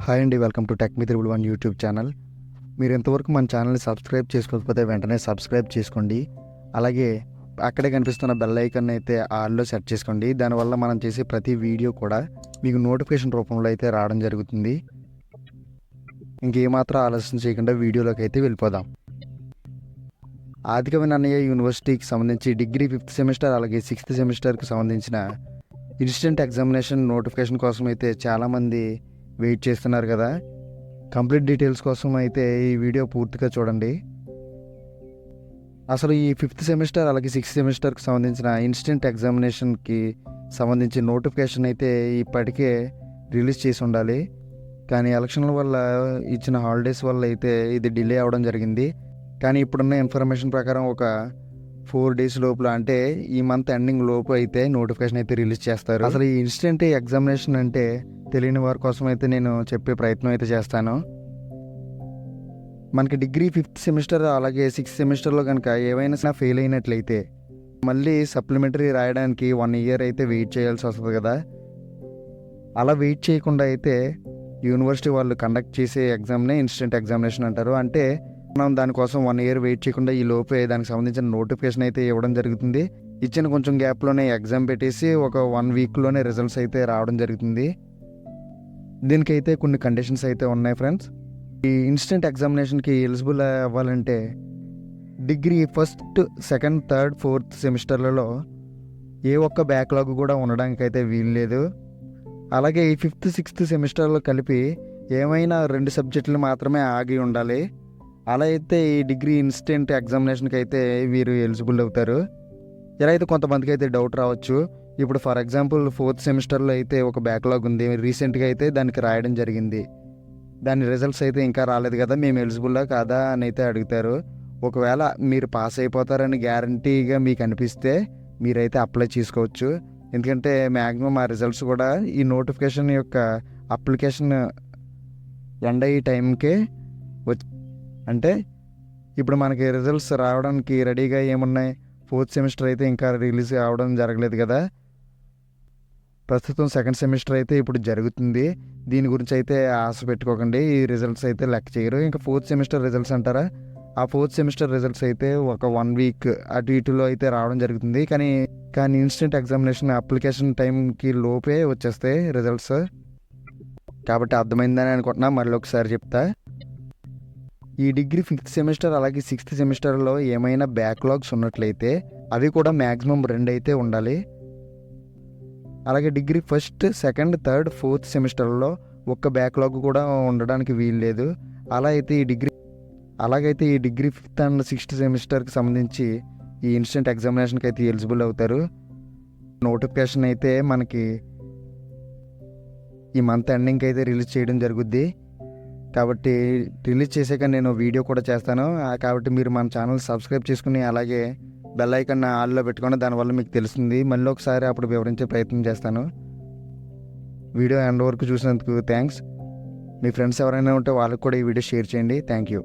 Hi అండి, welcome to tech me triple one YouTube channel. మీరు ఇంతవరకు మన ఛానల్ని సబ్స్క్రైబ్ చేసుకోకపోతే వెంటనే సబ్స్క్రైబ్ చేసుకోండి. అలాగే అక్కడే కనిపిస్తున్న బెల్ ఐకాన్ అయితే ఆల్లో సెట్ చేసుకోండి. దానివల్ల మనం చేసే ప్రతి వీడియో కూడా మీకు నోటిఫికేషన్ రూపంలో అయితే రావడం జరుగుతుంది. ఇంకేమాత్రం ఆలస్యం చేయకుండా వీడియోలోకి అయితే వెళ్ళిపోదాం. ఆదికవి నన్నయ్య యూనివర్సిటీకి సంబంధించి డిగ్రీ 5th సెమిస్టర్ అలాగే 6th సెమిస్టర్కి సంబంధించిన ఇన్స్టెంట్ ఎగ్జామినేషన్ నోటిఫికేషన్ కోసం అయితే చాలామంది వెయిట్ చేస్తున్నారు కదా. కంప్లీట్ డీటెయిల్స్ కోసం అయితే ఈ వీడియో పూర్తిగా చూడండి. అసలు ఈ 5th సెమిస్టర్ అలాగే 6th సెమిస్టర్కి సంబంధించిన ఇన్స్టెంట్ ఎగ్జామినేషన్కి సంబంధించి నోటిఫికేషన్ అయితే ఇప్పటికే రిలీజ్ చేసి ఉండాలి. కానీ ఎలక్షన్ల వల్ల ఇచ్చిన హాలిడేస్ వల్ల అయితే ఇది డిలే అవ్వడం జరిగింది. కానీ ఇప్పుడున్న ఇన్ఫర్మేషన్ ప్రకారం ఒక 4 days లోపల, అంటే ఈ మంత్ ఎండింగ్ లోపు అయితే నోటిఫికేషన్ అయితే రిలీజ్ చేస్తారు. అసలు ఈ ఇన్స్టెంట్ ఎగ్జామినేషన్ అంటే తెలియని వారి కోసం అయితే నేను చెప్పే ప్రయత్నం అయితే చేస్తాను. మనకి డిగ్రీ 5th సెమిస్టర్ అలాగే 6th సెమిస్టర్లో కనుక ఏవైనా ఫెయిల్ అయినట్లయితే మళ్ళీ సప్లిమెంటరీ రాయడానికి 1 year అయితే వెయిట్ చేయాల్సి వస్తుంది కదా. అలా వెయిట్ చేయకుండా అయితే యూనివర్సిటీ వాళ్ళు కండక్ట్ చేసే ఎగ్జామ్నే ఇన్స్టెంట్ ఎగ్జామినేషన్ అంటారు. అంటే మనం దానికోసం 1 year వెయిట్ చేయకుండా ఈ లోపే దానికి సంబంధించిన నోటిఫికేషన్ అయితే ఇవ్వడం జరుగుతుంది. ఇచ్చిన కొంచెం గ్యాప్లోనే ఎగ్జామ్ పెట్టేసి ఒక 1 weekలోనే రిజల్ట్స్ అయితే రావడం జరుగుతుంది. దీనికైతే కొన్ని కండిషన్స్ అయితే ఉన్నాయి ఫ్రెండ్స్. ఈ ఇన్స్టెంట్ ఎగ్జామినేషన్కి ఎలిజిబుల్ అవ్వాలంటే degree 1st, 2nd, 3rd, 4th సెమిస్టర్లలో ఏ ఒక్క బ్యాక్లాగ్ కూడా ఉండడానికి అయితే వీలు లేదు. అలాగే ఈ 5th, 6th సెమిస్టర్లో కలిపి ఏమైనా 2 సబ్జెక్టులు మాత్రమే ఆగి ఉండాలి. అలా అయితే ఈ డిగ్రీ ఇన్స్టెంట్ ఎగ్జామినేషన్కి అయితే వీరు ఎలిజిబుల్ అవుతారు. ఇలా అయితే కొంతమందికి అయితే డౌట్ రావచ్చు. ఇప్పుడు ఫర్ ఎగ్జాంపుల్ 4th సెమిస్టర్లో అయితే ఒక బ్యాక్లాగ్ ఉంది, రీసెంట్గా అయితే దానికి రాయడం జరిగింది. దాని రిజల్ట్స్ అయితే ఇంకా రాలేదు కదా, మేము ఎలిజిబుల్లా కాదా అని అయితే అడుగుతారు. ఒకవేళ మీరు పాస్ అయిపోతారని గ్యారంటీగా మీకు అనిపిస్తే మీరైతే అప్లై చేసుకోవచ్చు. ఎందుకంటే మ్యాక్సిమం ఆ రిజల్ట్స్ కూడా ఈ నోటిఫికేషన్ యొక్క అప్లికేషన్ ఎండ్ అయ్యే టైంకే అంటే ఇప్పుడు మనకి రిజల్ట్స్ రావడానికి రెడీగా ఏమున్నాయి, 4th సెమిస్టర్ అయితే ఇంకా రిలీజ్ అవ్వడం జరగలేదు కదా. ప్రస్తుతం 2nd సెమిస్టర్ అయితే ఇప్పుడు జరుగుతుంది. దీని గురించి అయితే ఆశ పెట్టుకోకండి, ఈ రిజల్ట్స్ అయితే లెక్క చేయరు. ఇంకా 4th సెమిస్టర్ రిజల్ట్స్ అంటారా, ఆ 4th సెమిస్టర్ రిజల్ట్స్ అయితే ఒక 1 week అటు ఇటులో అయితే రావడం జరుగుతుంది. కానీ ఇన్స్టెంట్ ఎగ్జామినేషన్ అప్లికేషన్ టైంకి లోపే వచ్చేస్తాయి రిజల్ట్స్. కాబట్టి అర్థమైందని అనుకుంటున్నా, మళ్ళీ ఒకసారి చెప్తా. ఈ డిగ్రీ 5th సెమిస్టర్ అలాగే 6th సెమిస్టర్లో ఏమైనా బ్యాక్లాగ్స్ ఉన్నట్లయితే అవి కూడా మ్యాక్సిమం 2 అయితే ఉండాలి. అలాగే degree 1st, 2nd, 3rd, 4th సెమిస్టర్లో ఒక్క బ్యాక్లాగ్ కూడా ఉండడానికి వీలు లేదు. అలాగైతే ఈ డిగ్రీ 5th and 6th సెమిస్టర్కి సంబంధించి ఈ ఇన్స్టెంట్ ఎగ్జామినేషన్కి అయితే ఎలిజిబుల్ అవుతారు. నోటిఫికేషన్ అయితే మనకి ఈ మంత్ ఎండింగ్కి అయితే రిలీజ్ చేయడం జరుగుద్ది. కాబట్టి రిలీజ్ చేసాక నేను వీడియో కూడా చేస్తాను. కాబట్టి మీరు మన ఛానల్ సబ్స్క్రైబ్ చేసుకుని అలాగే బెల్ ఐకాన్ ఆల్లో పెట్టుకోండి. దానివల్ల మీకు తెలుస్తుంది. మళ్ళీ ఒకసారి అప్పుడు వివరించే ప్రయత్నం చేస్తాను. వీడియో ఎండ్ వరకు చూసినందుకు థ్యాంక్స్. మీ ఫ్రెండ్స్ ఎవరైనా ఉంటే వాళ్ళకి కూడా ఈ వీడియో షేర్ చేయండి. Thank you.